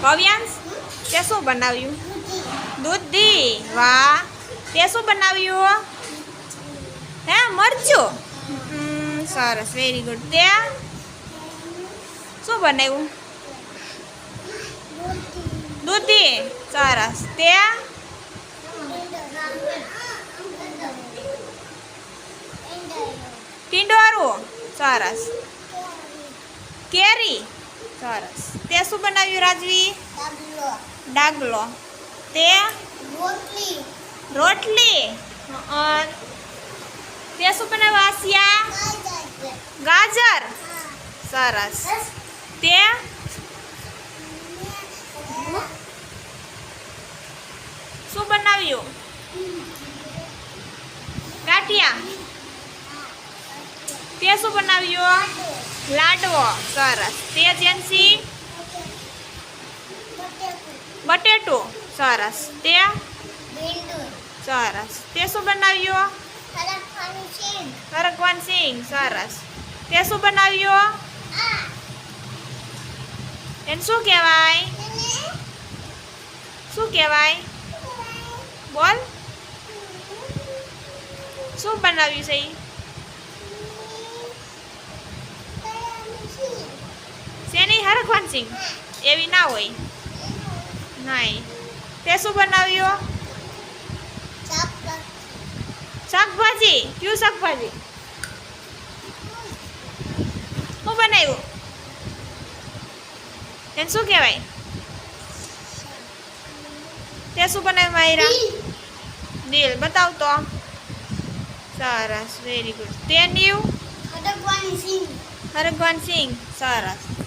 ભવ્યાંશ તે શું બનાવ્યું? દૂધી. વાહ. તે શું બનાવ્યું? હે મરચું. સરસ, વેરી ગુડ. તે શું બનાવ્યું? દૂધી. સરસ. તે ટીંડોરું. સરસ. કેરી. સરસ. તે શું બનાવ્યું રાજવી? ડાગલો. તે રોટલી. તે શું બનાવ્યું આસિયા? ગાજર. સરસ. તે શું બનાવ્યું? ગાંઠિયા. તે શું બનાવ્યું? લાડવો. સરસ. તે જેન્સી? બટેટું. સરસ. તે સરસ. તે શું બનાવ્યું? હરકવાન સિંગ. સરસ. તે શું બનાવ્યું? એને શું કહેવાય? શું કહેવાય? બોલ. શું બનાવ્યું છે? શેની હરકવાન સિંગ? એવી ના હોય. નહીં. તે શું બનાવ્યું? શાકભાજી. કયું શાકભાજી? શું બનાવ્યું? એને શું કહેવાય? તે શું બનાવ્યું માયરા? દિલ. બતાવ તો. સરસ, વેરી ગુડ. તે ન્યુ? હરકવાન સિંગ. સરસ.